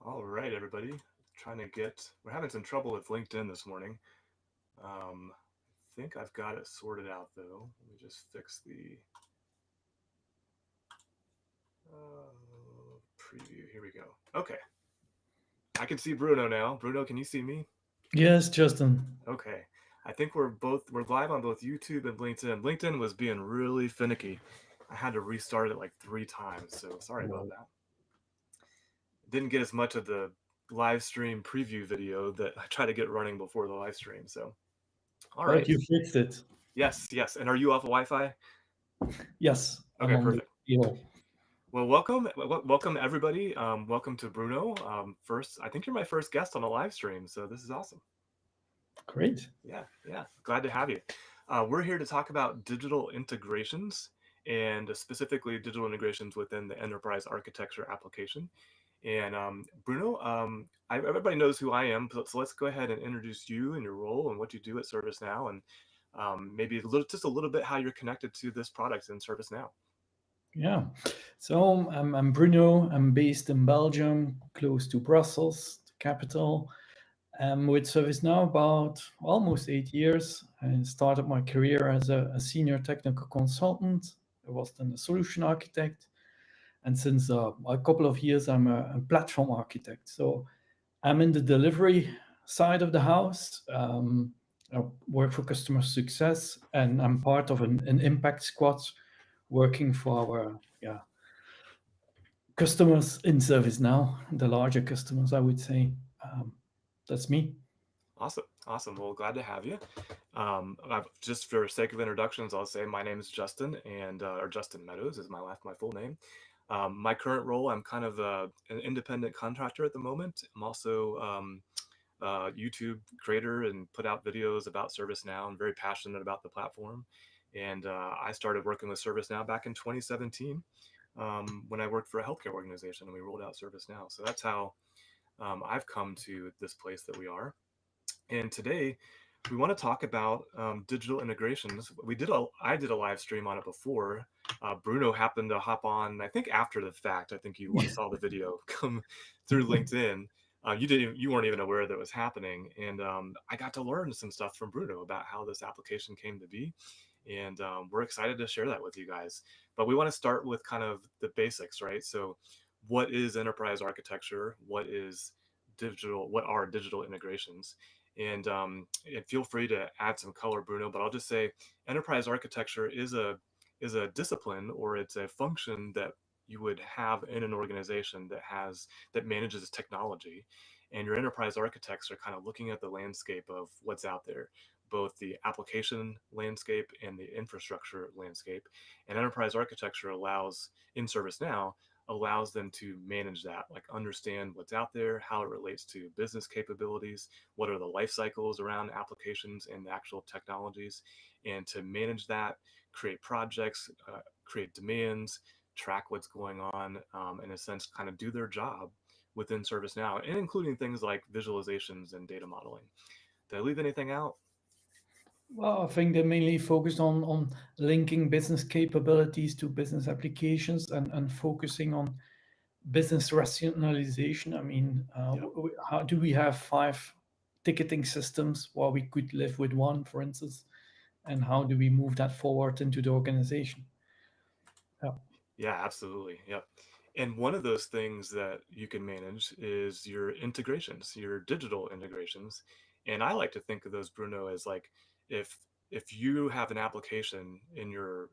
All right, everybody. We're having some trouble with LinkedIn this morning. I think I've got it sorted out though. Let me just fix the preview. Here we go. Okay. I can see Bruno now. Bruno, can you see me? Yes, Justin. Okay. I think we're live on both YouTube and LinkedIn. LinkedIn was being really finicky. I had to restart it like 3 times, so sorry about Well, that. Didn't get as much of the live stream preview video that I tried to get running before the live stream. So, all but right. you fixed it. Yes, yes. And are you off of Wi-Fi? Yes, I'm Okay, on the perfect. deal. Well, welcome everybody. Welcome to Bruno. First, I think you're my first guest on a live stream, so this is awesome. Great. Yeah, yeah. Glad to have you. We're here to talk about digital integrations and specifically digital integrations within the enterprise architecture application. And Bruno, everybody knows who I am, so let's go ahead and introduce you and your role and what you do at ServiceNow, and maybe just a little bit how you're connected to this product in ServiceNow. Yeah. So I'm Bruno. I'm based in Belgium, close to Brussels, the capital. I'm with ServiceNow about almost 8 years. I started my career as a senior technical consultant. I was then a solution architect. And since a couple of years, I'm a platform architect. So I'm in the delivery side of the house. I work for customer success, and I'm part of an impact squad working for our customers in service now, the larger customers, I would say. That's me. Awesome, awesome. Well, glad to have you. Just for sake of introductions, I'll say my name is Justin, and or Justin Meadows is my full name. My current role, I'm kind of an independent contractor at the moment. I'm also YouTube creator and put out videos about ServiceNow. I'm very passionate about the platform, and I started working with ServiceNow back in 2017 when I worked for a healthcare organization, and we rolled out ServiceNow. So that's how I've come to this place that we are. And today we want to talk about digital integrations. I did a live stream on it before. Bruno happened to hop on, I think after the fact. I think you saw the video come through LinkedIn. You weren't even aware that was happening, and I got to learn some stuff from Bruno about how this application came to be, and we're excited to share that with you guys. But we want to start with kind of the basics, right? So, what is enterprise architecture? What are digital integrations? And feel free to add some color, Bruno. But I'll just say, enterprise architecture is a discipline, or it's a function that you would have in an organization that manages technology, and your enterprise architects are kind of looking at the landscape of what's out there, both the application landscape and the infrastructure landscape. And enterprise architecture in ServiceNow allows them to manage that, like understand what's out there, how it relates to business capabilities, what are the life cycles around applications and the actual technologies, and to manage that, create projects, create demands, track what's going on, in a sense, kind of do their job within ServiceNow, and including things like visualizations and data modeling. Did I leave anything out? Well, I think they mainly focus on linking business capabilities to business applications and focusing on business rationalization. I mean, Yep. how do we have five ticketing systems while we could live with one, for instance? And how do we move that forward into the organization? Yeah. Yeah, absolutely. Yep. And one of those things that you can manage is your integrations, your digital integrations. And I like to think of those, Bruno, as like if if you have an application in your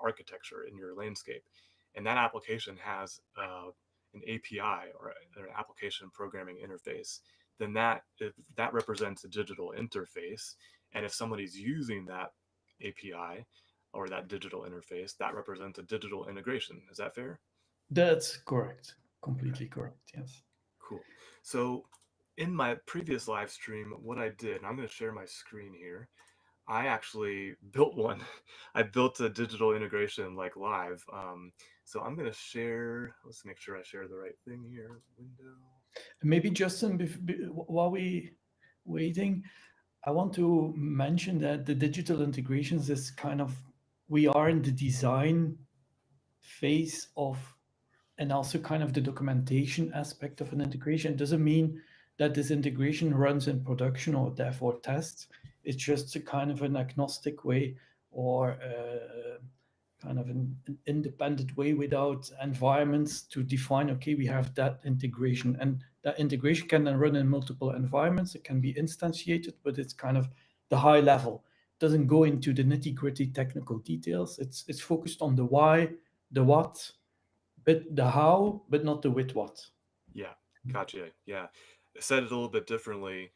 architecture, in your landscape, and that application has an API, or an application programming interface, then that represents a digital interface. And if somebody's using that API, or that digital interface, that represents a digital integration. Is that fair? That's correct. Okay, Completely correct. Yes. cool. So in my previous live stream, what I did, and I'm going to share my screen here, I actually built one. I built a digital integration like live. So I'm going to share, let's make sure I share the right thing here. Window. Maybe Justin, while we waiting, I want to mention that the digital integrations is kind of we are in the design phase of and also kind of the documentation aspect of an integration. It doesn't mean that this integration runs in production or therefore tests. It's just a kind of an agnostic way, or kind of an independent way without environments to define, okay, we have that integration. And that integration can then run in multiple environments. It can be instantiated, but it's kind of the high level. It doesn't go into the nitty gritty technical details. It's focused on the why, the what, but the how, but not the with what. Yeah, gotcha. Yeah. Said it a little bit differently.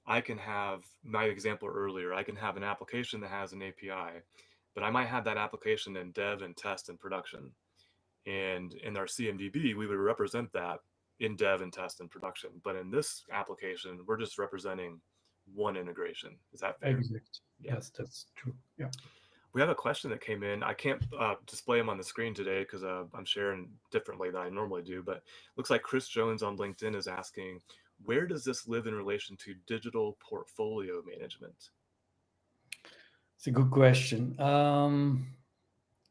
I can have my example earlier. I can have an application that has an API, but I might have that application in dev and test and production. And in our CMDB, we would represent that in dev and test and production. But in this application, we're just representing one integration. Is that fair? Exact. Yeah. Yes, that's true. Yeah. We have a question that came in. I can't display them on the screen today because I'm sharing differently than I normally do, but looks like Chris Jones on LinkedIn is asking, where does this live in relation to digital portfolio management? It's a good question,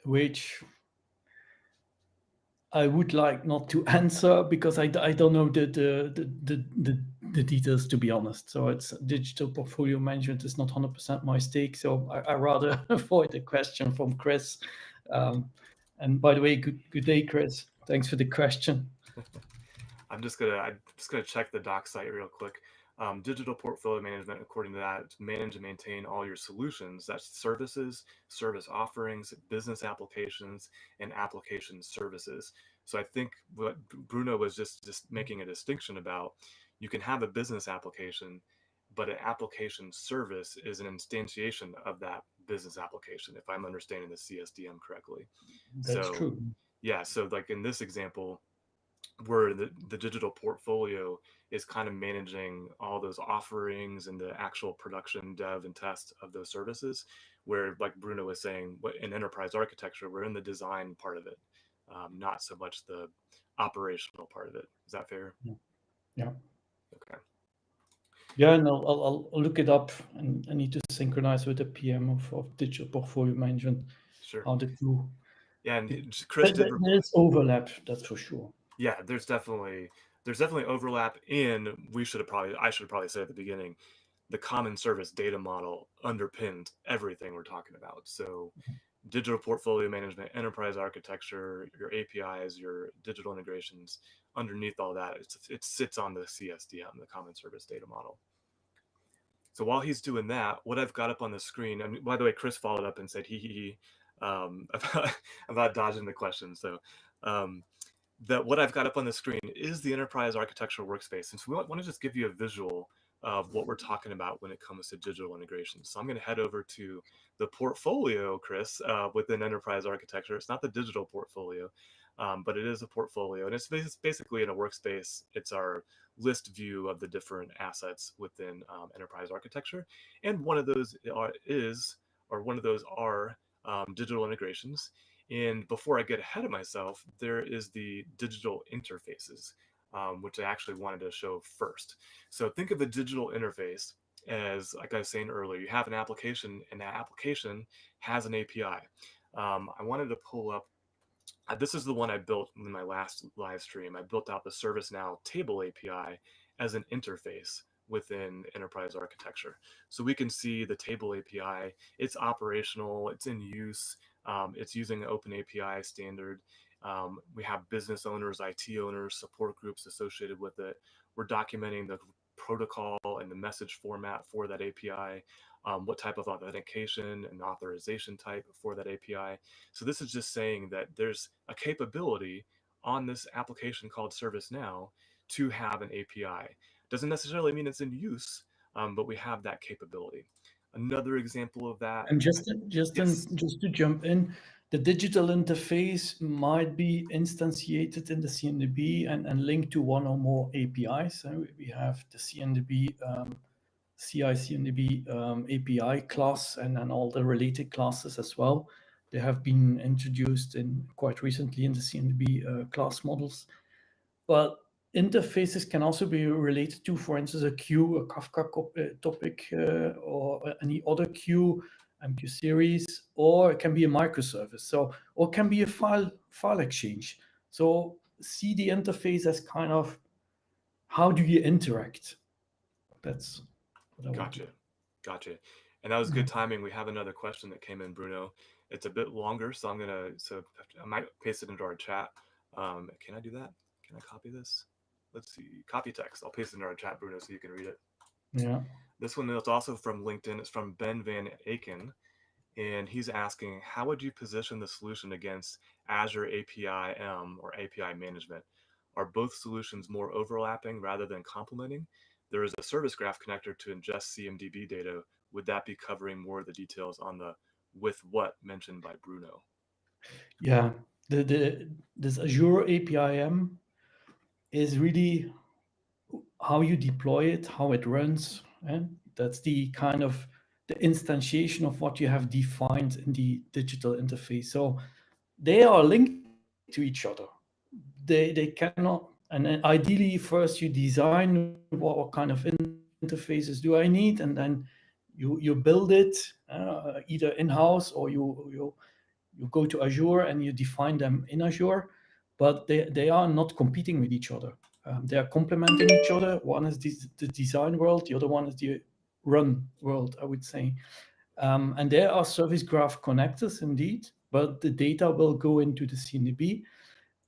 which I would like not to answer because I don't know the details, to be honest. So it's digital portfolio management is not 100% my stake. So I rather avoid the question from Chris. And by the way, good day, Chris. Thanks for the question. I'm just gonna check the doc site real quick. Digital portfolio management, according to that, manage and maintain all your solutions. That's services, service offerings, business applications, and application services. So I think what Bruno was just making a distinction about, you can have a business application, but an application service is an instantiation of that business application, if I'm understanding the CSDM correctly. That's So true. yeah, so like in this example, where the digital portfolio is kind of managing all those offerings and the actual production, dev, and test of those services. Where, like Bruno was saying, in enterprise architecture, we're in the design part of it, not so much the operational part of it. Is that fair? Yeah. Yeah. Okay. Yeah, and I'll look it up, and I need to synchronize with the PM of digital portfolio management, Sure. how the two. Yeah, and Chris But did. there's overlap, that's for sure. Yeah, there's definitely overlap, and I should probably say at the beginning, the common service data model underpinned everything we're talking about. So digital portfolio management, enterprise architecture, your APIs, your digital integrations, underneath all that, it sits on the CSDM, the common service data model. So while he's doing that, what I've got up on the screen, I mean, by the way, Chris followed up and said he about, about dodging the question. So um, that what I've got up on the screen is the enterprise architectural workspace. And so we want to just give you a visual of what we're talking about when it comes to digital integration. So I'm going to head over to the portfolio, Chris, within enterprise architecture. It's not the digital portfolio, but it is a portfolio. And it's basically in a workspace. It's our list view of the different assets within enterprise architecture. And one of those are digital integrations. And before I get ahead of myself, there is the digital interfaces, which I actually wanted to show first. So think of a digital interface as, like I was saying earlier, you have an application, and that application has an API. I wanted to pull up. This is the one I built in my last live stream. I built out the ServiceNow table API as an interface within enterprise architecture. So we can see the table API, it's operational, it's in use, it's using an open API standard. We have business owners, IT owners, support groups associated with it. We're documenting the protocol and the message format for that API, what type of authentication and authorization type for that API. So this is just saying that there's a capability on this application called ServiceNow to have an API. Doesn't necessarily mean it's in use, but we have that capability. Another example of that. And Yes. just to jump in, the digital interface might be instantiated in the CNDB and linked to one or more APIs. So we have the CNDB CI CNDB API class and all the related classes as well. They have been introduced in quite recently in the CNDB class models. But interfaces can also be related to, for instance, a queue, a Kafka topic, or any other queue, MQ series, or it can be a microservice. So, or it can be a file exchange. So see the interface as kind of how do you interact? That's what I would do. Gotcha. Gotcha. And that was good timing. We have another question that came in, Bruno. It's a bit longer, so I might paste it into our chat. Can I do that? Can I copy this? Let's see. Copy text. I'll paste it into our chat, Bruno, so you can read it. Yeah. This one is also from LinkedIn. It's from Ben Van Aken, and he's asking, how would you position the solution against Azure API or API management? Are both solutions more overlapping rather than complementing? There is a service graph connector to ingest CMDB data. Would that be covering more of the details on the with what mentioned by Bruno? Yeah. The this Azure APIM is really how you deploy it, how it runs, and that's the kind of the instantiation of what you have defined in the digital interface. So they are linked to each other. They cannot, and then ideally first you design what kind of interfaces do I need, and then you build it either in-house or you go to Azure and you define them in Azure, but they are not competing with each other. They are complementing each other. One is the design world, the other one is the run world, I would say. And there are service graph connectors indeed, but the data will go into the CNDB,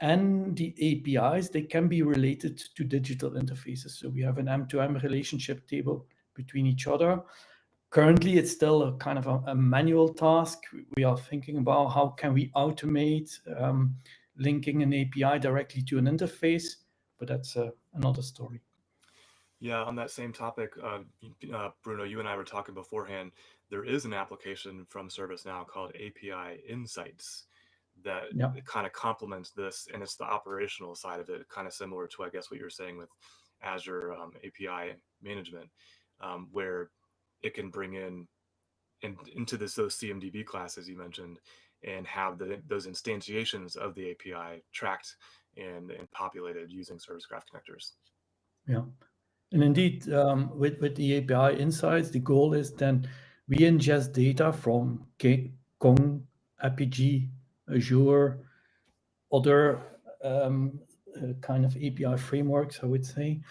and the APIs, they can be related to digital interfaces. So we have an M2M relationship table between each other. Currently, it's still a kind of a manual task. We are thinking about how can we automate linking an API directly to an interface, but that's another story. Yeah, on that same topic, Bruno, you and I were talking beforehand. There is an application from ServiceNow called API Insights that Yeah, kind of complements this, and it's the operational side of it, kind of similar to, I guess, what you're saying with Azure API management, where it can bring into those CMDB classes you mentioned, and have those instantiations of the API tracked and populated using Service Graph connectors. yeah. And indeed, with the API insights, the goal is then we ingest data from Kong, APG, Azure, other kind of API frameworks, I would say.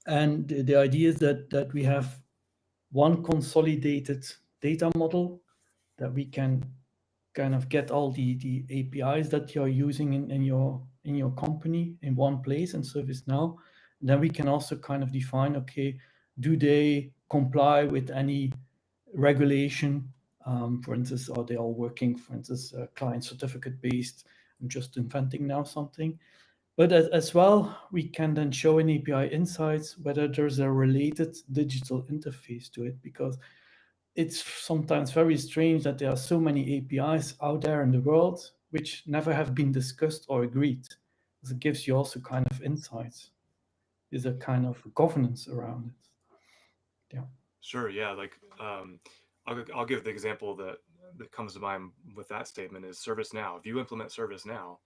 And the idea is that we have one consolidated data model that we can kind of get all the APIs that you're using in your company in one place in ServiceNow. Then we can also kind of define, okay, do they comply with any regulation? For instance, are they all working, for instance, client certificate based? I'm just inventing now something. But as well, we can then show in API insights whether there's a related digital interface to it, because it's sometimes very strange that there are so many APIs out there in the world which never have been discussed or agreed. Because it gives you also kind of insights. There's a kind of governance around it. Yeah. Sure. Yeah. Like, I'll give the example that comes to mind with that statement is ServiceNow. If you implement ServiceNow,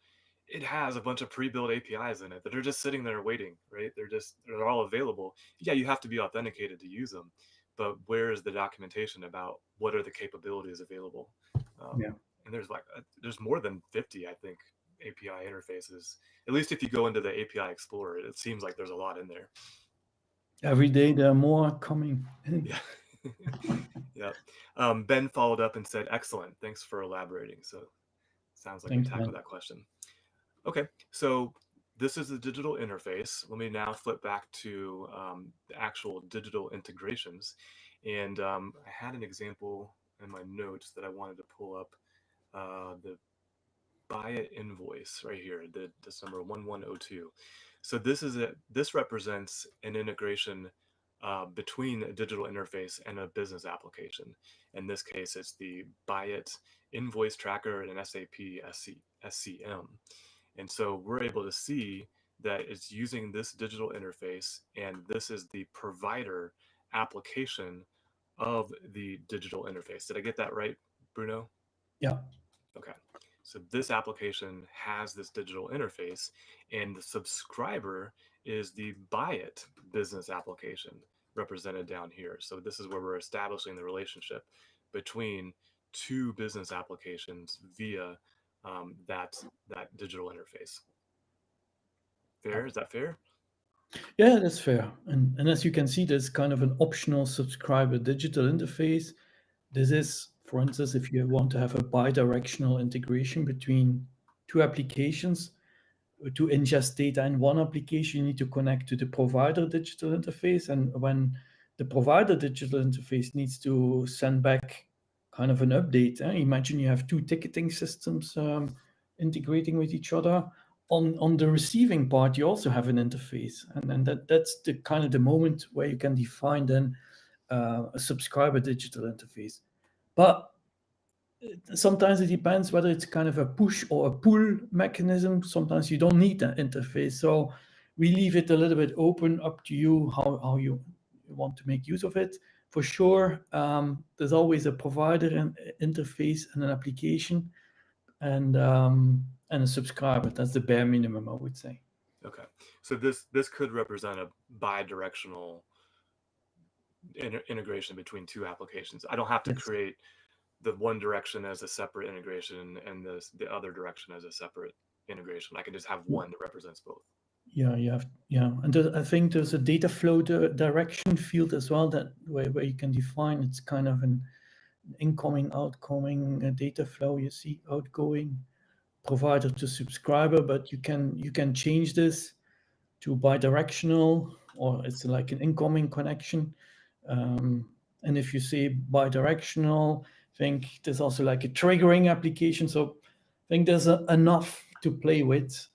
it has a bunch of pre-built APIs in it that are just sitting there waiting, right? They're all available. Yeah, you have to be authenticated to use them, but where is the documentation about what are the capabilities available? Um, Yeah. and there's more than 50, I think, API interfaces. At least if you go into the API Explorer, it seems like there's a lot in there. Every day there are more coming. Yeah. Yeah. Ben followed up and said, excellent. Thanks for elaborating. So sounds like we Thanks, tackled man. that question. Okay. So this is the digital interface. Let me now flip back to the actual digital integrations. And I had an example in my notes that I wanted to pull up. The buy it invoice right here, this number 1102. So this represents an integration between a digital interface and a business application. In this case, it's the buy it invoice tracker and an SAP SCM. And so we're able to see that it's using this digital interface, and this is the provider application of the digital interface. Did I get that right, Bruno? Yeah. Okay. So this application has this digital interface, and the subscriber is the buy it business application represented down here. So this is where we're establishing the relationship between two business applications via that digital interface. Fair? Is that fair? Yeah, that's fair. And as you can see, there's kind of an optional subscriber digital interface. This is, for instance, if you want to have a bi-directional integration between two applications, to ingest data in one application, you need to connect to the provider digital interface. And when the provider digital interface needs to send back kind of an update, imagine you have two ticketing systems integrating with each other. On the receiving part, you also have an interface, and that's the kind of the moment where you can define then a subscriber digital interface. But sometimes it depends whether it's kind of a push or a pull mechanism. Sometimes you don't need that interface. So we leave it a little bit open, up to you how you want to make use of it. For sure, there's always a provider and interface and an application and a subscriber. That's the bare minimum, I would say. Okay. So this could represent a bi-directional integration between two applications. I don't have to Yes. create the one direction as a separate integration and the other direction as a separate integration. I can just have one that represents both. Yeah, you have, yeah, and I think there's a data flow direction field as well that where you can define it's kind of an incoming, outgoing data flow. You see outgoing provider to subscriber, but you can change this to bidirectional, or it's like an incoming connection. And if you say bidirectional, I think there's also like a triggering application. So I think there's enough to play with.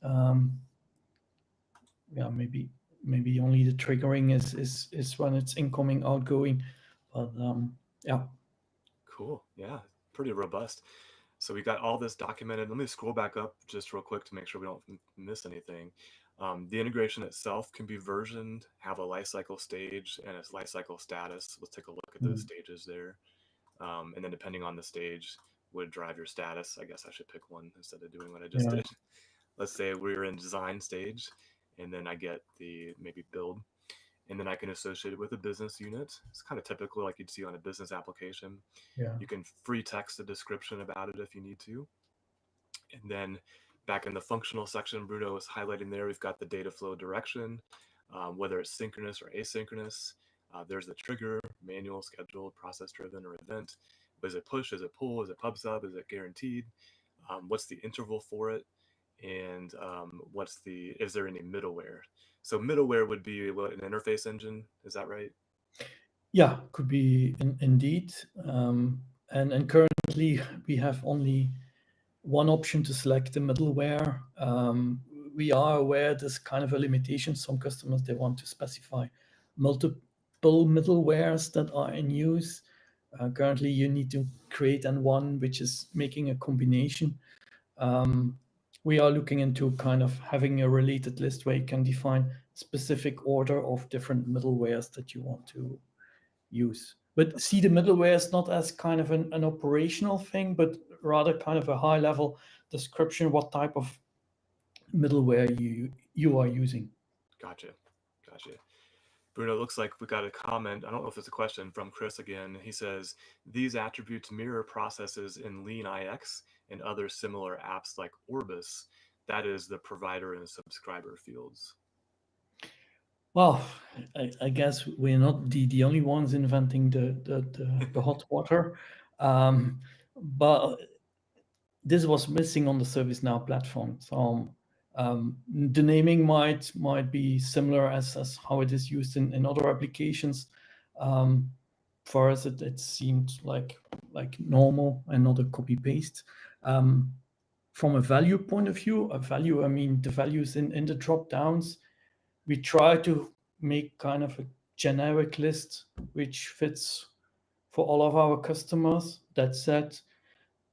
Yeah, maybe only the triggering is when it's incoming, outgoing, but yeah. Cool. Yeah. Pretty robust. So we got all this documented. Let me scroll back up just real quick to make sure we don't miss anything. The integration itself can be versioned, have a lifecycle stage and its lifecycle status. Let's take a look at those stages there. And then depending on the stage would drive your status. I guess I should pick one instead of doing what I just Yeah, did. Let's say we're in design stage, and then I get the maybe build, and then I can associate it with a business unit. It's kind of typical like you'd see on a business application. yeah, You can free text a description about it if you need to. And then back in the functional section, Bruno was highlighting there, we've got the data flow direction, whether it's synchronous or asynchronous. There's the trigger, manual, scheduled, process driven, or event. Is it push? Is it pull? Is it pub sub? Is it guaranteed? What's the interval for it? And is there any middleware? So middleware would be what, an interface engine? Is that right? yeah. Could be indeed. And currently we have only one option to select the middleware. We are aware there's kind of a limitation. Some customers, they want to specify multiple middlewares that are in use. Currently, you need to create one which is making a combination. We are looking into kind of having a related list where you can define specific order of different middlewares that you want to use. But see the middleware is not as kind of an operational thing, but rather kind of a high level description what type of middleware you are using. Gotcha. Gotcha. Bruno, it looks like we got a comment. I don't know if it's a question from Chris again. He says, these attributes mirror processes in Lean IX and other similar apps like Orbis. That is the provider and subscriber fields. Well, I guess we're not the only ones inventing the hot water, but this was missing on the ServiceNow platform. So the naming might be similar as how it is used in other applications. For us, it seemed like normal and not a copy paste. From a value point of view, I mean the values in the drop downs. We try to make kind of a generic list which fits for all of our customers. That said,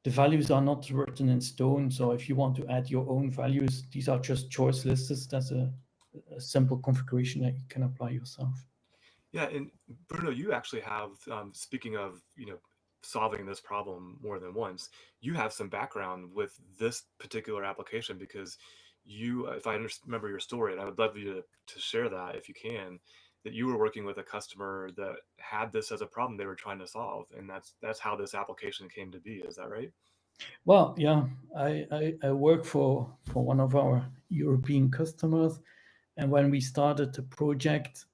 the values are not written in stone. So if you want to add your own values, these are just choice lists. That's a simple configuration that you can apply yourself. Yeah, and Bruno, you actually have, speaking of, solving this problem more than once, you have some background with this particular application because you, if I remember your story, and I would love you to share that if you can, that you were working with a customer that had this as a problem they were trying to solve, and that's how this application came to be. Is that right? Well, yeah, I work for one of our European customers. And when we started the project,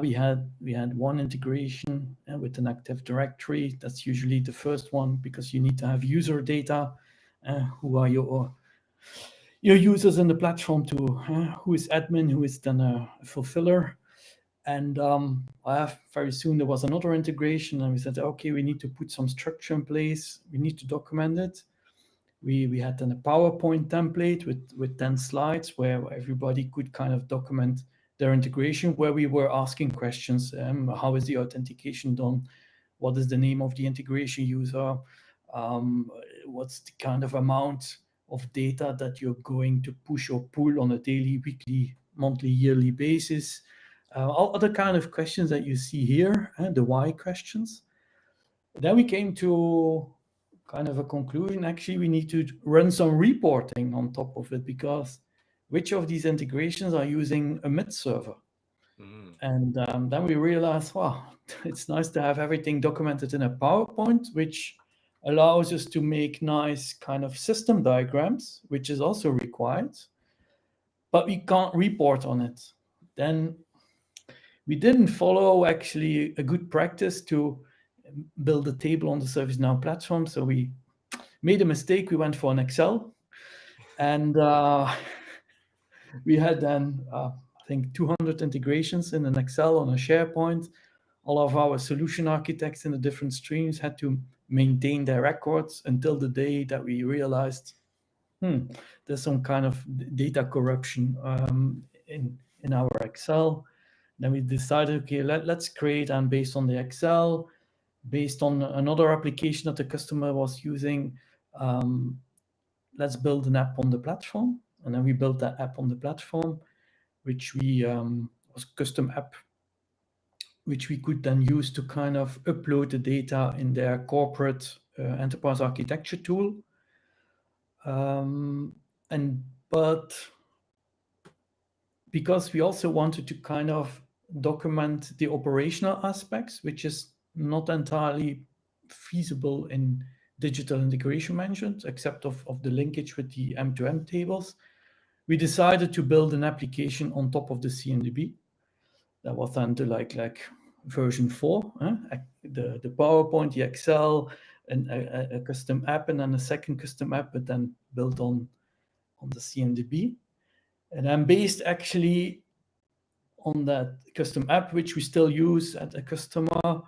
we had one integration with an Active Directory. That's usually the first one because you need to have user data. Who are your users in the platform to who is admin, who is then a fulfiller. And very soon there was another integration, and we said, okay, we need to put some structure in place. We need to document it. We had then a PowerPoint template with 10 slides where everybody could kind of document their integration, where we were asking questions. How is the authentication done? What is the name of the integration user? What's the kind of amount of data that you're going to push or pull on a daily, weekly, monthly, yearly basis? All other kind of questions that you see here, the why questions. Then we came to kind of a conclusion. Actually, we need to run some reporting on top of it because which of these integrations are using a mid server? Mm. And then we realized, wow, it's nice to have everything documented in a PowerPoint, which allows us to make nice kind of system diagrams, which is also required, but we can't report on it. Then we didn't follow actually a good practice to build a table on the ServiceNow platform. So we made a mistake. We went for an Excel, and we had then I think 200 integrations in an Excel on a SharePoint. All of our solution architects in the different streams had to maintain their records until the day that we realized there's some kind of data corruption in our Excel. Then we decided, okay, let's create, and based on the Excel, based on another application that the customer was using, um, let's build an app on the platform. And then we built that app on the platform, which we was custom app, which we could then use to kind of upload the data in their corporate enterprise architecture tool. Um, and but because we also wanted to kind of document the operational aspects, which is not entirely feasible in digital integration management, except of the linkage with the M2M tables, we decided to build an application on top of the CMDB. That was then to like version 4, the PowerPoint, the Excel, and a custom app, and then a second custom app, but then built on the CMDB. And I'm based actually on that custom app, which we still use at a customer.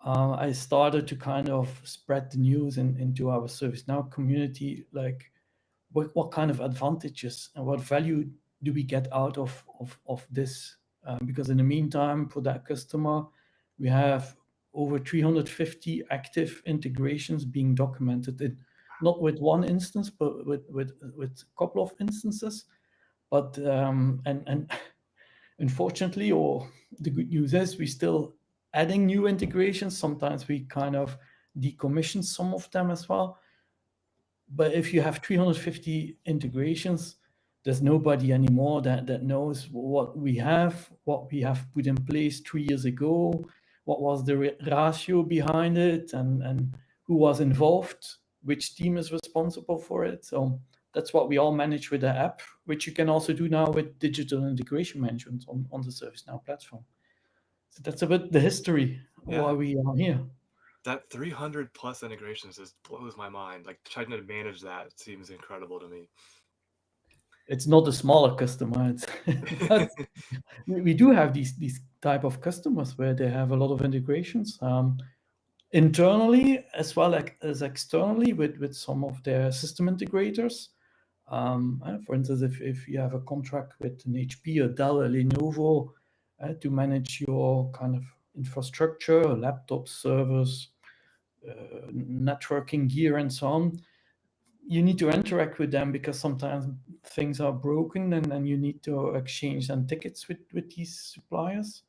I started to kind of spread the news into our ServiceNow community, like what kind of advantages and what value do we get out of this? Because in the meantime, for that customer, we have over 350 active integrations being documented, not with one instance, but with a couple of instances. But and unfortunately, or the good news is, we still adding new integrations. Sometimes we kind of decommission some of them as well. But if you have 350 integrations, there's nobody anymore that knows what we have put in place 3 years ago, what was the ratio behind it, and who was involved, which team is responsible for it. So that's what we all manage with the app, which you can also do now with digital integration management on the ServiceNow platform. So that's a bit the history Yeah, why we are here. that 300 plus integrations just blows my mind. Like trying to manage that seems incredible to me. It's not a smaller customer. It's but we do have these type of customers where they have a lot of integrations internally as well as externally with some of their system integrators. For instance, if you have a contract with an HP, a Dell, a Lenovo to manage your kind of infrastructure, laptops, servers, networking gear, and so on, you need to interact with them because sometimes things are broken, and you need to exchange some tickets with these suppliers.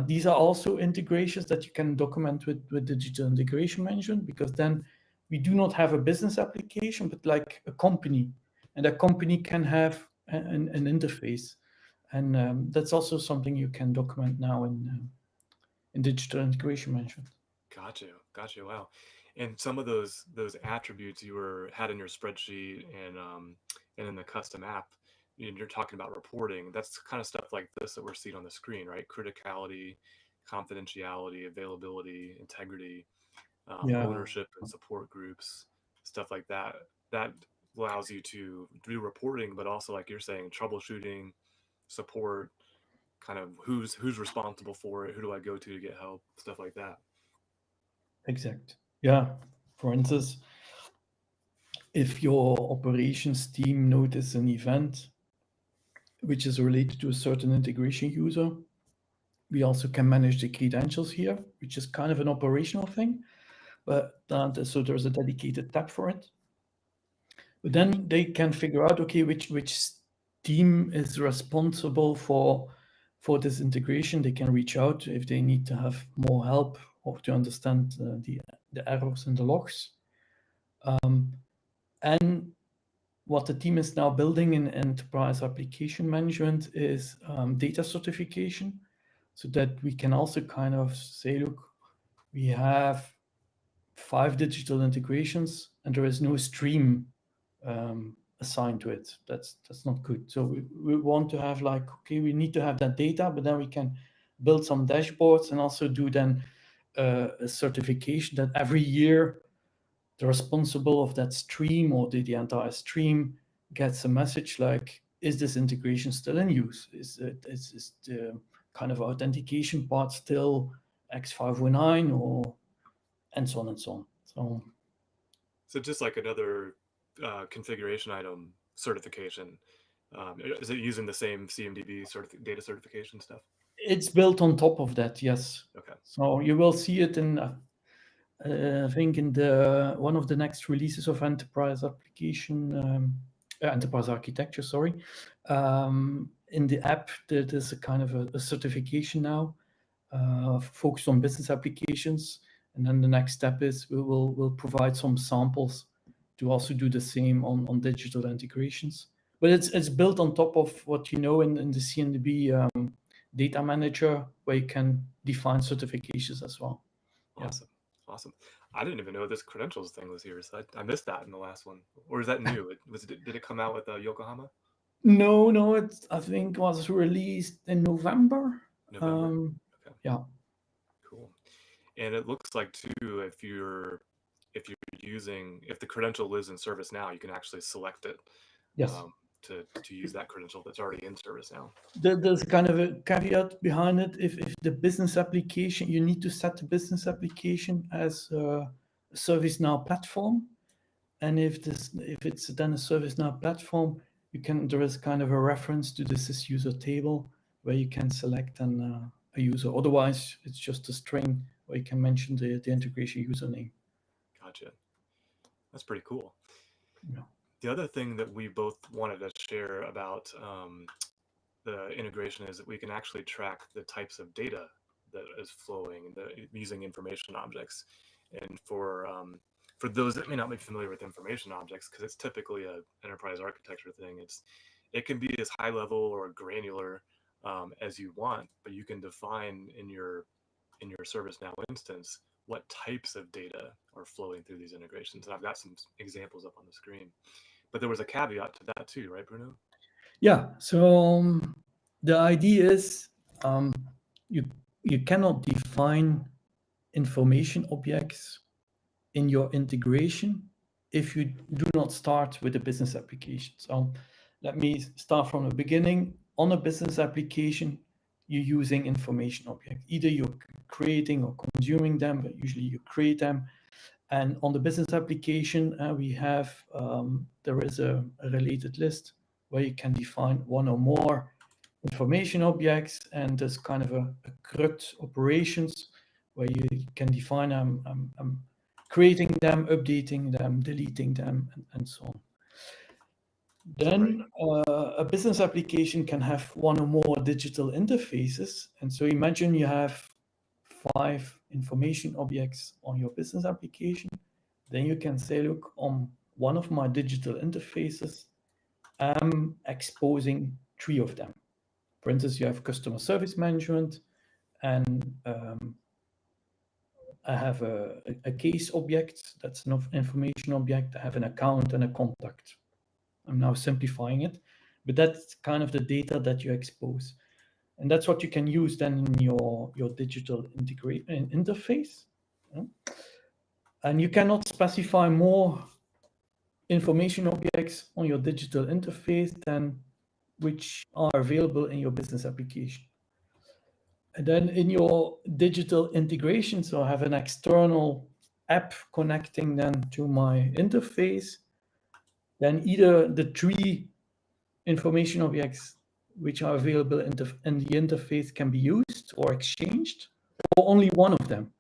These are also integrations that you can document with digital integration management, because then we do not have a business application, but like a company, and a company can have an interface. And that's also something you can document now in digital integration management. Got you. Wow. And some of those attributes you were had in your spreadsheet and in the custom app. you're talking about reporting, that's kind of stuff like this that we're seeing on the screen, right? Criticality, confidentiality, availability, integrity, Yeah, ownership and support groups, stuff like that. That allows you to do reporting, but also, like you're saying, troubleshooting, support, kind of who's responsible for it, who do I go to get help, stuff like that. exact. Yeah. For instance, if your operations team notice an event which is related to a certain integration user, we also can manage the credentials here, which is kind of an operational thing, but so there's a dedicated tab for it. But then they can figure out, okay, which team is responsible for this integration. They can reach out if they need to have more help or to understand the errors in the logs. And what the team is now building in enterprise application management is data certification, so that we can also kind of say, look, we have 5 digital integrations and there is no stream assigned to it. That's not good. So we want to have like, okay, we need to have that data, but then we can build some dashboards and also do then a certification that every year the responsible of that stream or the entire stream gets a message like, is this integration still in use? Is the kind of authentication part still X509 or and so on and so on. So just like another configuration item certification. Is it using the same CMDB data certification stuff? It's built on top of that, yes. Okay. So you will see it in, I think, in the one of the next releases of enterprise architecture. Sorry, in the app, there's a kind of a certification now focused on business applications, and then the next step is we'll provide some samples to also do the same on digital integrations. But it's built on top of what you know in the CNDB data manager, where you can define certifications as well. Yeah. Awesome. Awesome. I didn't even know this credentials thing was here, so I missed that in the last one. Or is that new? Did it come out with Yokohama? No, it I think was released in November. November. Um, Okay. yeah. Cool. And it looks like too, if the credential lives in ServiceNow, you can actually select it Yes. um, to use that credential that's already in ServiceNow. There's kind of a caveat behind it. If the business application, you need to set the business application as a ServiceNow platform, and if it's then a ServiceNow platform, there is kind of a reference to the sysuser table where you can select a user. Otherwise, it's just a string where you can mention the integration username. Gotcha. That's pretty cool. Yeah. The other thing that we both wanted to share about the integration is that we can actually track the types of data that is flowing using information objects. And for those that may not be familiar with information objects, because it's typically a enterprise architecture thing, it can be as high level or granular as you want, but you can define in your ServiceNow instance what types of data are flowing through these integrations. And I've got some examples up on the screen. But there was a caveat to that too, right, Bruno? Yeah. So the idea is you you cannot define information objects in your integration if you do not start with a business application. So let me start from the beginning. On a business application, you're using information objects. Either you're creating or consuming them, but usually you create them. And on the business application, there is a related list where you can define one or more information objects, and there's kind of a CRUD operations where you can define creating them, updating them, deleting them, and so on. Then a business application can have one or more digital interfaces. And so imagine you have 5 information objects on your business application. Then you can say, look, on one of my digital interfaces, I'm exposing 3 of them. For instance, you have customer service management, and I have a case object, that's an information object. I have an account and a contact. I'm now simplifying it. but that's kind of the data that you expose. And that's what you can use then in your digital interface. And you cannot specify more information objects on your digital interface than which are available in your business application. And then in your digital integration, so I have an external app connecting then to my interface, then either the three information objects which are available in the interface can be used or exchanged, or only one of them.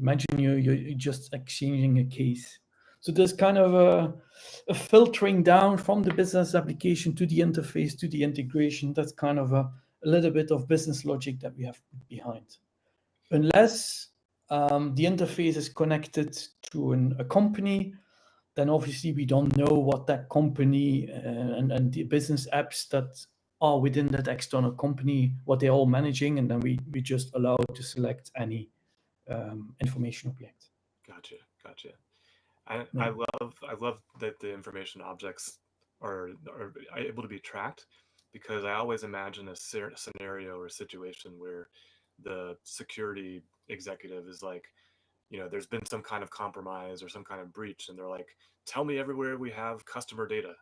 Imagine you're just exchanging a case. So there's kind of a filtering down from the business application to the interface to the integration. That's kind of a little bit of business logic that we have put behind. Unless the interface is connected to a company, then obviously we don't know what that company and the business apps that are within that external company, what they're all managing, and then we just allow to select any information object. Gotcha. I love that the information objects are able to be tracked, because I always imagine a scenario or a situation where the security executive is like, there's been some kind of compromise or some kind of breach, and they're like, tell me everywhere we have customer data.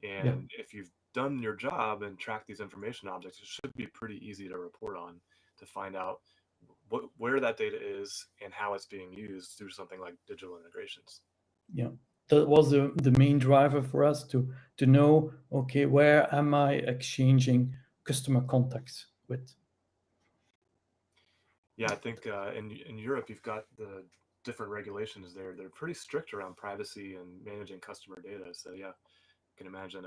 Yeah. And if you've done your job and tracked these information objects, it should be pretty easy to report on, to find out where that data is and how it's being used through something like digital integrations. Yeah, that was the main driver for us to know, okay, where am I exchanging customer contacts with? Yeah, I think in Europe you've got the different regulations there. They're pretty strict around privacy and managing customer data. So yeah, you can imagine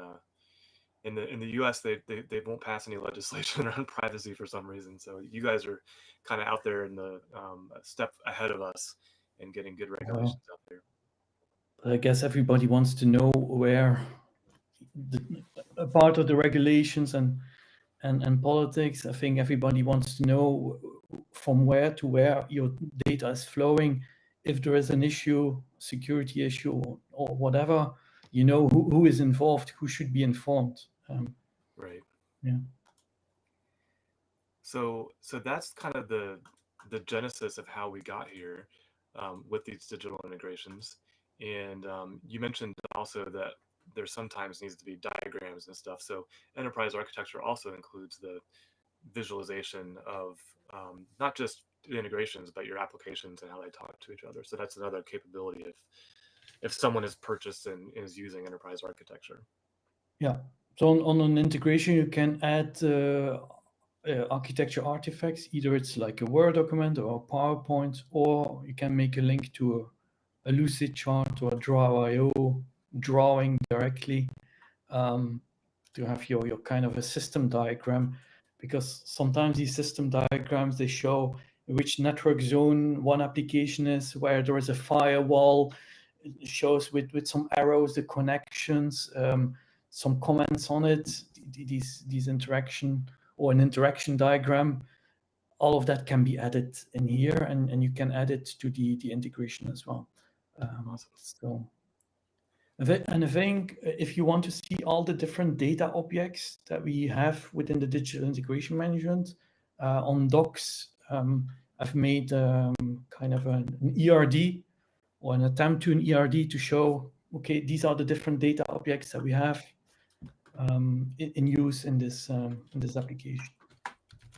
in the US they won't pass any legislation around privacy for some reason. So you guys are kind of out there in the a step ahead of us and getting good regulations out there. I guess everybody wants to know where a part of the regulations and politics. I think everybody wants to know from where to where your data is flowing. If there is an issue, security issue, or whatever, who is involved, who should be informed. Right. Yeah. So that's kind of the genesis of how we got here with these digital integrations. And you mentioned also that there sometimes needs to be diagrams and stuff. So enterprise architecture also includes the visualization of not just the integrations, but your applications and how they talk to each other. So that's another capability if someone is purchased and is using enterprise architecture. Yeah. So on an integration, you can add architecture artifacts. Either it's like a Word document or a PowerPoint, or you can make a link to a Lucid chart or a Draw.io drawing directly to have your kind of a system diagram. Because sometimes these system diagrams, they show which network zone one application is, where there is a firewall. It shows with some arrows the connections, some comments on it, these interaction or an interaction diagram. All of that can be added in here, and you can add it to the integration as well. Awesome. So, and I think if you want to see all the different data objects that we have within the digital integration management on Docs, I've made kind of an ERD or an attempt to an ERD to show, okay, these are the different data objects that we have in use in this application.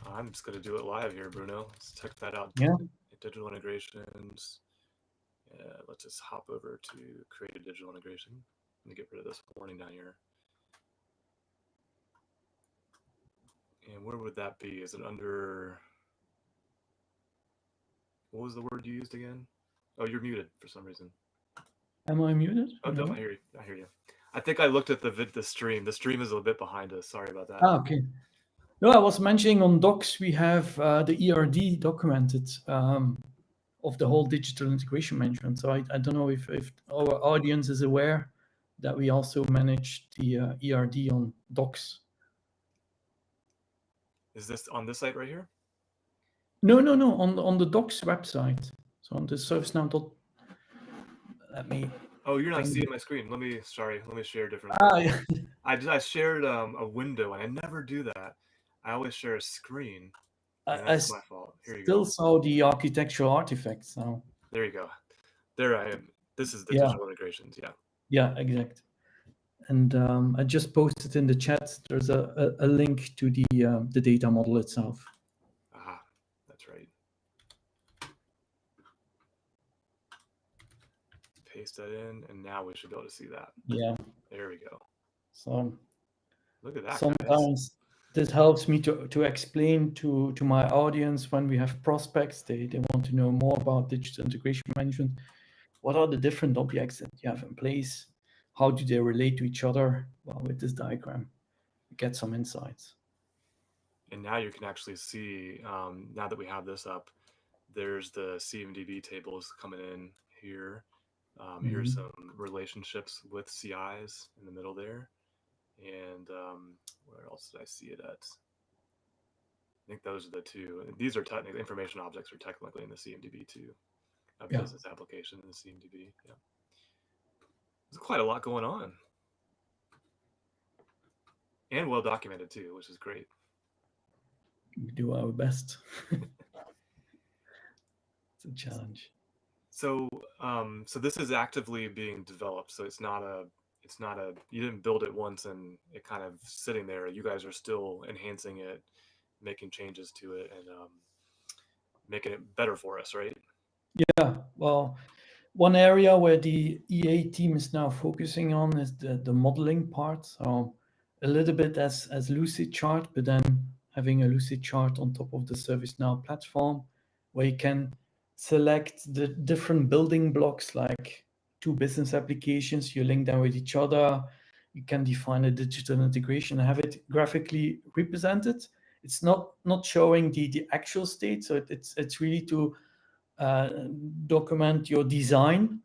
I'm just going to do it live here, Bruno. Let's check that out. Yeah. Digital integrations. Let's just hop over to create a digital integration. Let me get rid of this warning down here. And where would that be? Is it under... What was the word you used again? Oh, you're muted for some reason. Am I muted? Oh, no, I hear you. I think I looked at the stream. The stream is a bit behind us. Sorry about that. Okay. No, I was mentioning on Docs we have the ERD documented of the whole digital integration management. So I don't know if our audience is aware that we also manage the ERD on Docs. Is this on this site right here? No, on the Docs website. So on the ServiceNow. Let me Oh, you're not Thing. seeing my screen. Let me share differently. Ah, yeah. I shared a window, and I never do that. I always share a screen, and I that's my fault. Here you still go. saw the architectural artifacts. So There you go. There I am. This is the yeah, digital integrations. Yeah. yeah, exact. And I just posted in the chat. There's a link to the data model itself. Aha, that's right. Paste that in, and now we should be able to see that. Yeah. There we go. So Look at that, guys. sometimes this helps me to explain to my audience when we have prospects, they want to know more about digital integration management. What are the different objects that you have in place? How do they relate to each other? Well, with this diagram, you get some insights. And now you can actually see, now that we have this up, there's the CMDB tables coming in here. Here's Mhm. some relationships with CIs in the middle there. And where else did I see it at? I think those are the two. These are technically information objects are technically in the CMDB too. A Yeah, business application in the CMDB. Yeah, there's quite a lot going on, and well documented too, which is great. we do our best. It's a challenge. So, so this is actively being developed. So it's not a, you didn't build it once and it kind of sitting there. You guys are still enhancing it, making changes to it, and making it better for us, right? Yeah, well, one area where the EA team is now focusing on is the modeling part. So a little bit as Lucid Chart, but then having a Lucid Chart on top of the ServiceNow platform where you can select the different building blocks like two business applications, you link them with each other, you can define a digital integration and have it graphically represented. It's not showing the actual state, so it's really to uh, document your design,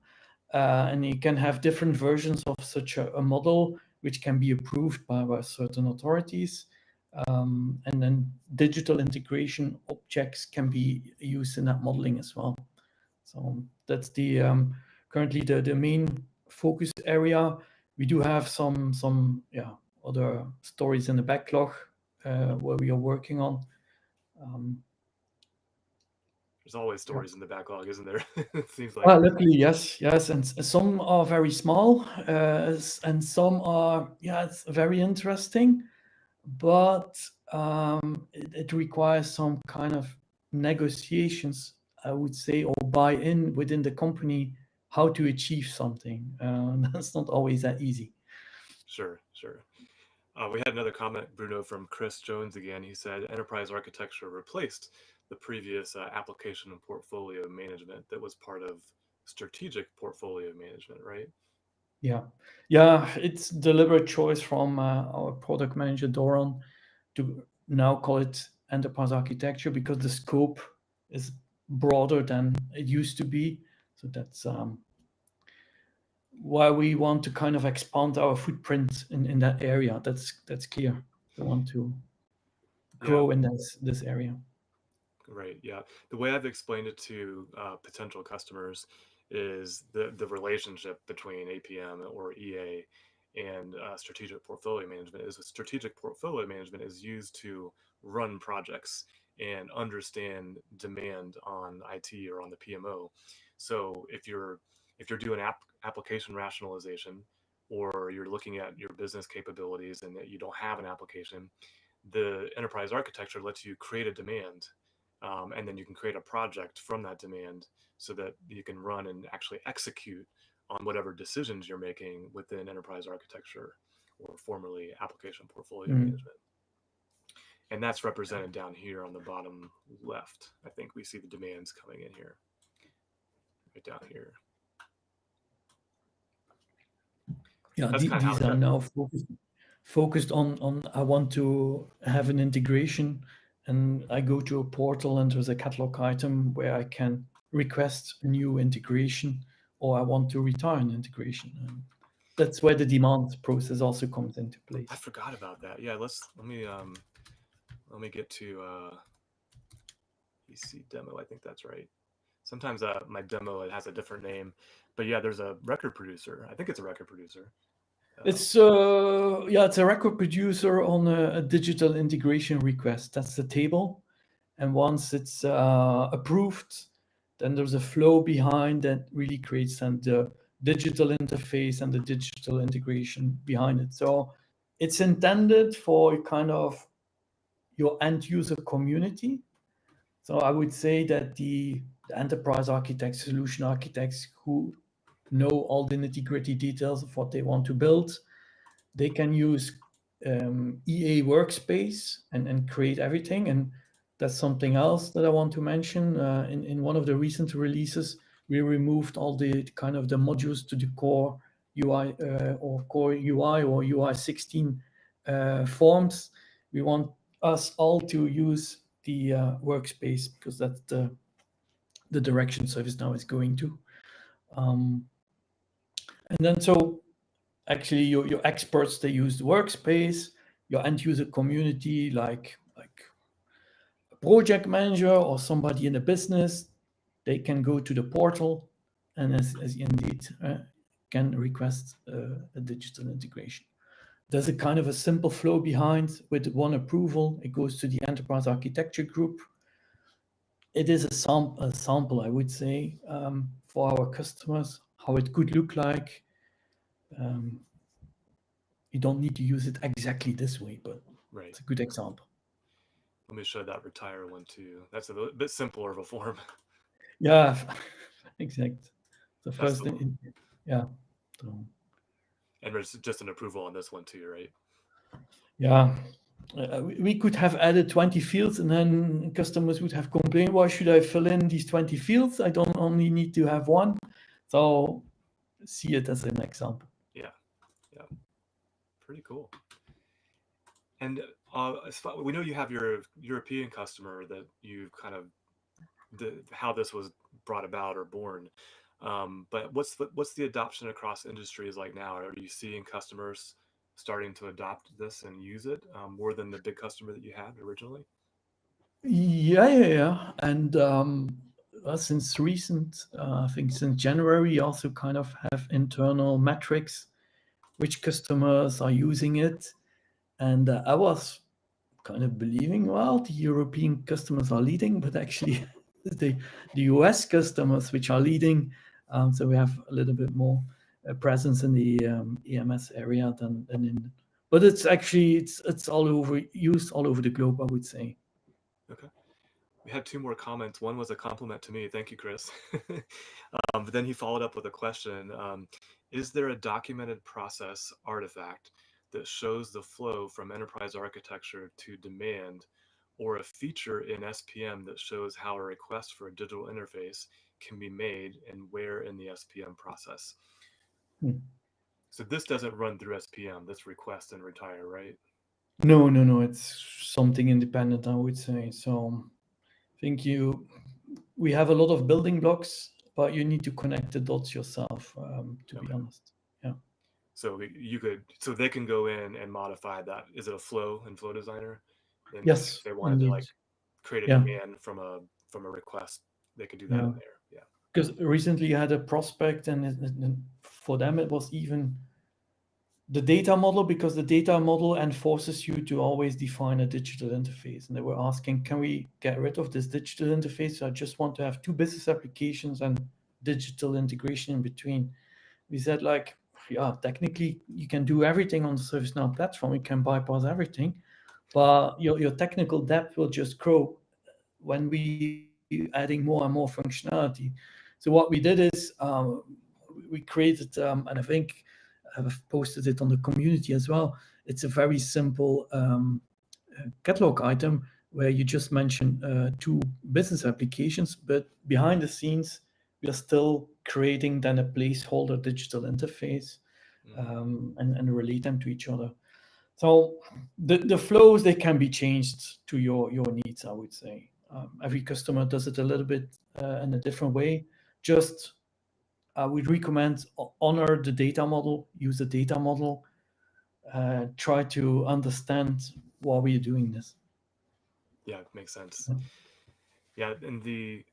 and you can have different versions of such a model which can be approved by certain authorities. And then digital integration objects can be used in that modeling as well. So that's the currently the main focus area. We do have some other stories in the backlog where we are working on. Um, There's always yeah. stories in the backlog, isn't there? It seems like. Luckily, yes, yes, and some are very small, and some are, yeah, it's very interesting, but it requires some kind of negotiations, I would say, or buy-in within the company how to achieve something. That's not always that easy. Sure, sure. We had another comment, Bruno, from Chris Jones again. He said enterprise architecture replaced the previous application and portfolio management that was part of strategic portfolio management, right? Yeah, yeah, it's deliberate choice from our product manager Doron to now call it enterprise architecture because the scope is broader than it used to be. So that's why we want to kind of expand our footprint in that area. That's clear. We want to Yeah, grow in this area. right. Yeah. The way I've explained it to potential customers is the relationship between APM or EA and strategic portfolio management is strategic portfolio management is used to run projects and understand demand on IT or on the PMO. So if you're doing application rationalization or you're looking at your business capabilities and that you don't have an application, the enterprise architecture lets you create a demand, and then you can create a project from that demand so that you can run and actually execute on whatever decisions you're making within enterprise architecture or formerly application portfolio Mm. management. And that's represented down here on the bottom left. I think we see the demands coming in here, right down here. Yeah, That's kind of how these it are got. now focused on I want to have an integration, and I go to a portal and there's a catalog item where I can request a new integration, or I want to retire an integration. And that's where the demand process also comes into I place. forgot about that. Yeah, let me get to EC demo. I think that's right. Sometimes my demo it has a different name, but yeah, there's a record producer. I think it's a record producer. It's yeah, it's a record producer on a digital integration request. That's the table, and once it's approved, then there's a flow behind that really creates and the digital interface and the digital integration behind it. So it's intended for kind of your end user community. So I would say that the enterprise architects, solution architects who know all the nitty gritty details of what they want to build, they can use EA Workspace and create everything. And that's something else that I want to mention. In one of the recent releases, we removed all the kind of the modules to the core UI or core UI or UI 16 forms. We want us all to use the workspace because that's the direction ServiceNow is going to. And then so actually your experts, they use the workspace, your end user community like a project manager or somebody in the business, they can go to the portal and as indeed can request a digital integration. There's a kind of a simple flow behind. With one approval, it goes to the enterprise architecture group. It is a sample, I would say, for our customers, how it could look like. um, you don't need to use it exactly this way, but Right. it's a good example. Let me show that retire one too. That's a bit simpler of a form. Yeah, exact. The That's first the one. thing, yeah. So, And there's just an approval on this one too, right? yeah, we could have added 20 fields, and then customers would have complained, why should I fill in these 20 fields? I don't only need to have one. So see it as an example. Yeah, yeah, pretty cool. And we know you have your European customer that you kind of how this was brought about or born. But what's the adoption across industries like now? Are you seeing customers starting to adopt this and use it more than the big customer that you had originally? Yeah. And since recent, I think since January, we also kind of have internal metrics, which customers are using it. And I was kind of believing, well, the European customers are leading, but actually the US customers which are leading. So we have a little bit more presence in the EMS area than in. But it's actually it's all over, used all over the globe, I would say. Okay. We had two more comments. One was a compliment to me. Thank you, Chris. But then he followed up with a question. Is there a documented process artifact that shows the flow from enterprise architecture to demand, or a feature in SPM that shows how a request for a digital interface can be made and where in the SPM process? Hmm. So this doesn't run through SPM, this request and retire, right? No. It's something independent, I would say. So I think we have a lot of building blocks, but you need to connect the dots yourself. To be Okay. honest, yeah. So you could, so they can go in and modify that. Is it a flow in Flow Designer? Then if Yes, they wanted to indeed. like create a Yeah, demand from a request, they could do that yeah. in there. Yeah. Because recently I had a prospect, and for them it was even the data model, because the data model enforces you to always define a digital interface. And they were asking, can we get rid of this digital interface? I just want to have two business applications and digital integration in between. We said, like, yeah, technically you can do everything on the ServiceNow platform. You can bypass everything, but your technical depth will just grow when we adding more and more functionality. So what we did is we created, and I think I've posted it on the community as well. It's a very simple catalog item where you just mention two business applications, but behind the scenes, we are still creating then a placeholder digital interface, Mm, and relate them to each other. So the flows, they can be changed to your needs, I would say. Every customer does it a little bit in a different way. Just I would recommend honor the data model, use the data model, try to understand why we're doing this. yeah, makes sense. Yeah, and the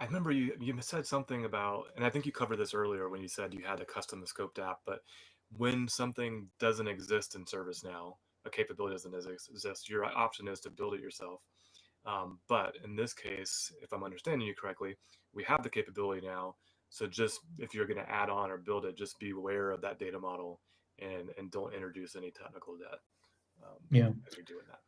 I remember you said something about, and I think you covered this earlier when you said you had a custom scoped app, but when something doesn't exist in ServiceNow, a capability doesn't exist, your option is to build it yourself. But in this case, if I'm understanding you correctly, we have the capability now. So just if you're going to add on or build it, just be aware of that data model and don't introduce any technical debt Yeah. as you're doing that.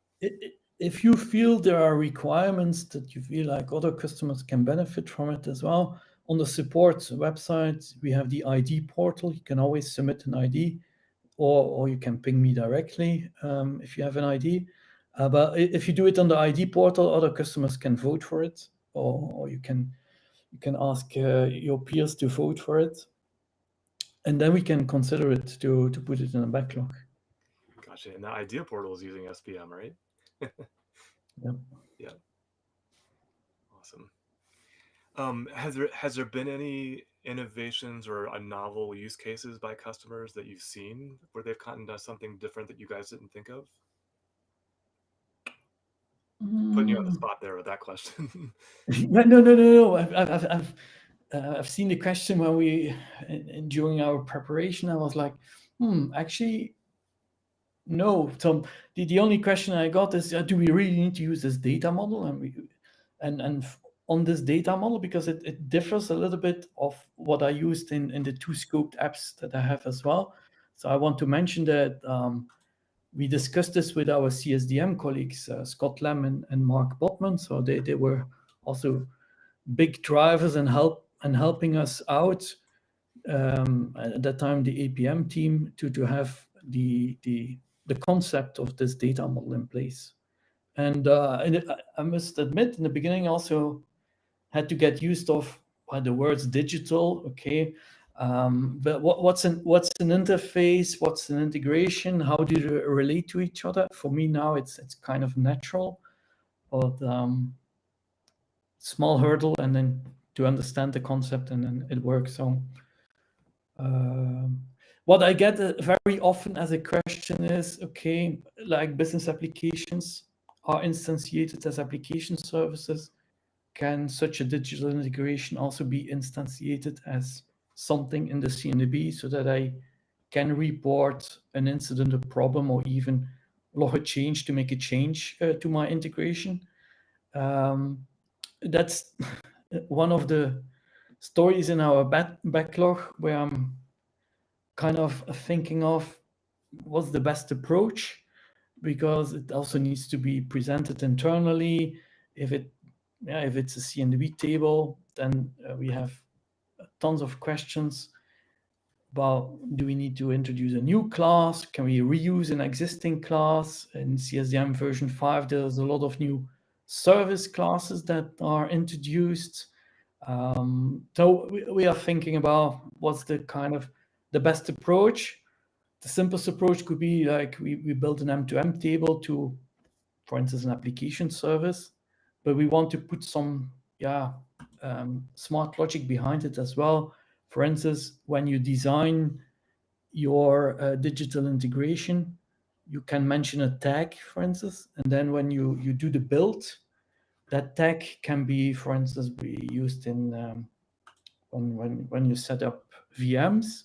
If you feel there are requirements that you feel like other customers can benefit from it as well, on the support website, we have the ID portal. You can always submit an ID, or you can ping me directly if you have an ID. But if you do it on the ID portal, other customers can vote for it, or you can ask your peers to vote for it, and then we can consider it to put it in a backlog. Gotcha. And the idea portal is using SPM, right? Yeah. Yeah. Awesome. Has there been any innovations or a novel use cases by customers that you've seen where they've kind of done something different that you guys didn't think of? Putting you on the Mm. spot there with that question. No. I've seen the question when during our preparation. I was like, actually, no. So the only question I got is, do we really need to use this data model? And on this data model, because it differs a little bit of what I used in the two scoped apps that I have as well. So I want to mention that we discussed this with our CSDM colleagues, Scott Lamb and Mark Botman. So they were also big drivers and helping us out at that time, the APM team, to have the concept of this data model in place. And I must admit, in the beginning, also had to get used of the words digital. Okay, but what's an interface? What's an integration? How do they relate to each other? For me now, it's kind of natural, but small hurdle, and then to understand the concept, and then it works. So what I get very often as a question is, okay, like business applications are instantiated as application services. Can such a digital integration also be instantiated as something in the CNDB so that I can report an incident, a problem, or even log a change to make a change to my integration? That's one of the stories in our backlog where I'm kind of thinking of what's the best approach, because it also needs to be presented internally. If it's a CNDB table, then we have tons of questions about, do we need to introduce a new class? Can we reuse an existing class? In CSDM version 5, there's a lot of new service classes that are introduced. So we are thinking about what's the best approach. The simplest approach could be like we build an M2M table to, for instance, an application service, but we want to put some smart logic behind it as well. For instance, when you design your digital integration, you can mention a tag, for instance, and then when you do the build, that tag can be, for instance, be used in when you set up VMs,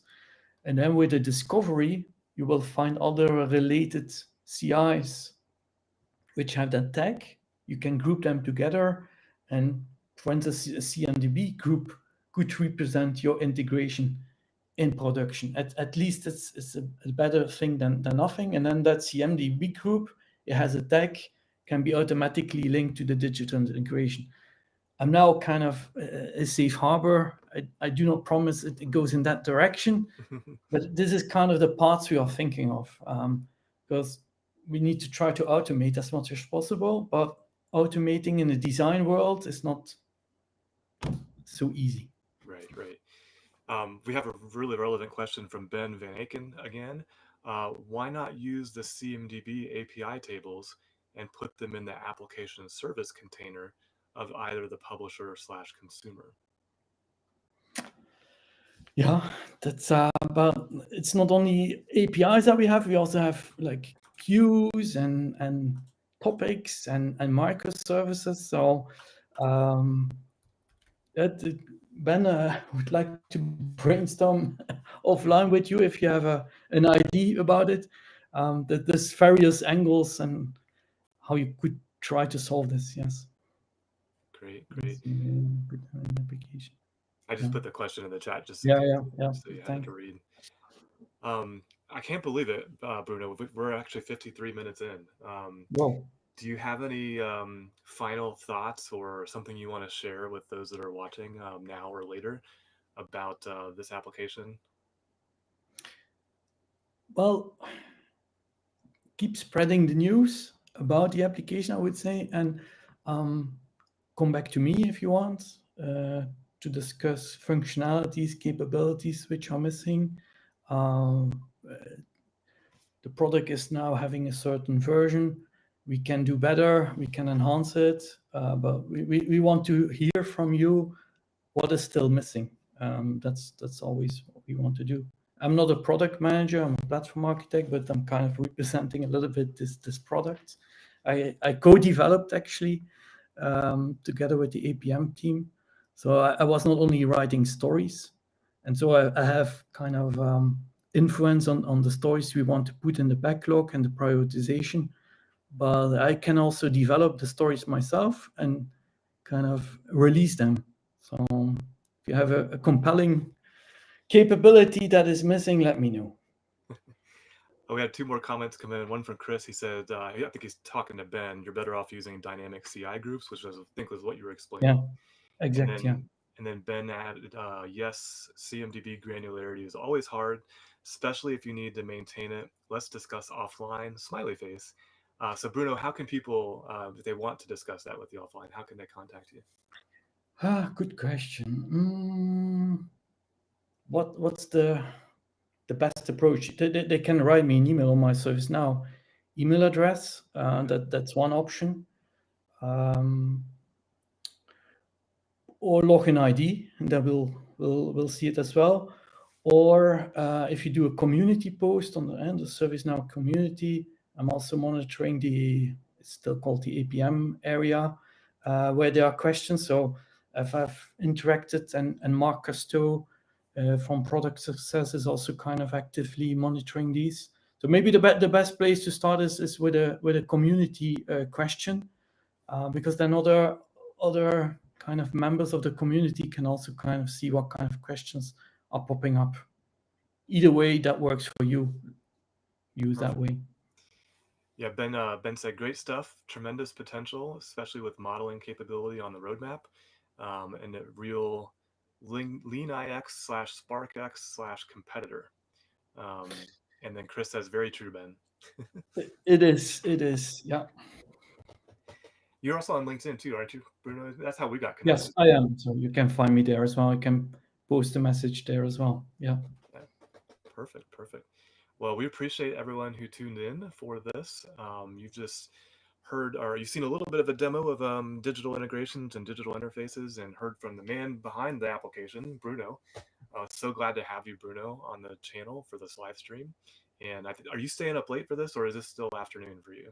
and then with the discovery, you will find other related CIs which have that tag. You can group them together, and for instance, a CMDB group could represent your integration in production. At least it's a better thing than nothing. And then that CMDB group, it has a tag, can be automatically linked to the digital integration. I'm now kind of a safe harbor. I do not promise it goes in that direction, but this is kind of the parts we are thinking of, because we need to try to automate as much as possible, but automating in the design world is not so easy. Right. We have a really relevant question from Ben Van Aken again. Why not use the CMDB API tables and put them in the application service container of either the publisher slash consumer? Yeah, that's but it's not only APIs that we have. We also have like queues and topics and microservices. So Ben, would like to brainstorm offline with you if you have an idea about it. That there's various angles and how you could try to solve this. Yes. Great, Let's great. see, put an application. I just Yeah. put the question in the chat just in Yeah. case, Yeah. Yeah. so you had it Thanks. to read. I can't believe it, Bruno. We're actually 53 minutes in. Well, Do you have any final thoughts or something you want to share with those that are watching now or later about this application? well, keep spreading the news about the application, I would say, and um, come back to me if you want to discuss functionalities, capabilities which are missing. Um, the product is now having a certain version. We can do better, we can enhance it, but we want to hear from you what is still missing. That's always what we want to do. I'm not a product manager, I'm a platform architect, but I'm kind of representing a little bit this product. I co-developed actually together with the APM team. So I was not only writing stories, and so I have kind of influence on the stories we want to put in the backlog and the prioritization, but I can also develop the stories myself and kind of release them. So if you have a compelling capability that is missing, let me know. Oh, we had two more comments come in. One from Chris. He said, I think he's talking to Ben. You're better off using dynamic CI groups, which I think was what you were Yeah, explaining. And exact. Yeah. then Ben added, yes, CMDB granularity is always hard, especially if you need to maintain it. Let's discuss offline. Smiley face. So Bruno, how can people, if they want to discuss that with you offline, how can they contact you? Good question. What's the best approach? They can write me an email on my ServiceNow email address. That's one option. Or login ID, and then we'll see it as well. Or if you do a community post on the end, the ServiceNow community, I'm also monitoring it's still called the APM area, where there are questions. So if I've interacted and Mark Cousteau from Product Success is also kind of actively monitoring these. So maybe the best place to start is with a community question, because then other kind of members of the community can also kind of see what kind of questions are popping up. Either way, that works for you. Use that way. Yeah, Ben said great stuff, tremendous potential, especially with modeling capability on the roadmap, and a real lean IX slash SparkX slash competitor. And then Chris says, very true, Ben. It is. Yeah. You're also on LinkedIn too, aren't you, Bruno? That's how we got Yes, connected. I am. So you can find me there as well. I can post a message there as well. Yeah. Yeah, perfect, perfect. Well, we appreciate everyone who tuned in for this. You've just heard, or you've seen a little bit of a demo of digital integrations and digital interfaces, and heard from the man behind the application, Bruno. So glad to have you, Bruno, on the channel for this live stream. And are you staying up late for this, or is this still afternoon for you?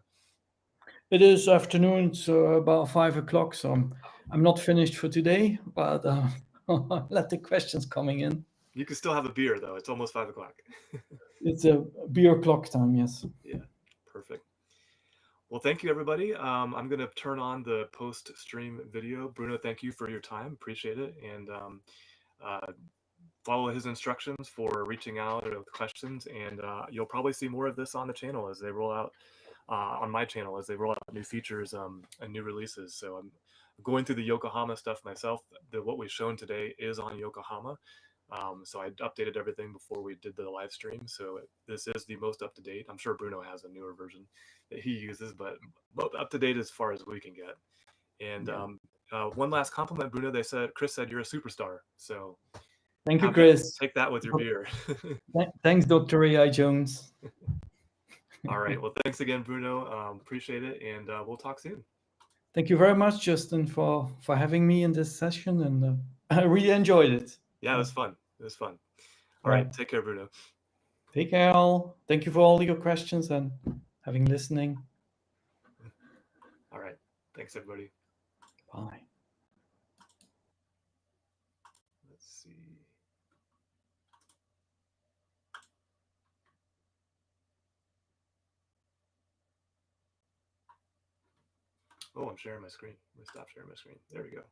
It is afternoon, so about 5 o'clock. So I'm not finished for today, but let the questions coming in. You can still have a beer though. It's almost 5 o'clock. It's a beer clock time. Yes. Yeah, perfect. Well, thank you, everybody. I'm going to turn on the post-stream video. Bruno, thank you for your time. Appreciate it. And uh, follow his instructions for reaching out with questions. And you'll probably see more of this on the channel as they roll out, on my channel, as they roll out new features and new releases. So I'm going through the Yokohama stuff myself. What we've shown today is on Yokohama. So I updated everything before we did the live stream. So this is the most up to date. I'm sure Bruno has a newer version that he uses, but up to date as far as we can get. And one last compliment, Bruno. Chris said you're a superstar. So thank you, Chris. take that with your beer. Thanks, Dr. AI Jones. All right. Well, thanks again, Bruno. Appreciate it, and we'll talk soon. Thank you very much, Justin, for having me in this session, and I really enjoyed it. Yeah, it was fun. It was fun. All right. Take care, Bruno. Take care, all. Thank you for all your questions and having listening. All right. Thanks, everybody. Bye. see. Oh, I'm sharing my screen. I'm gonna stop sharing my screen. There we go.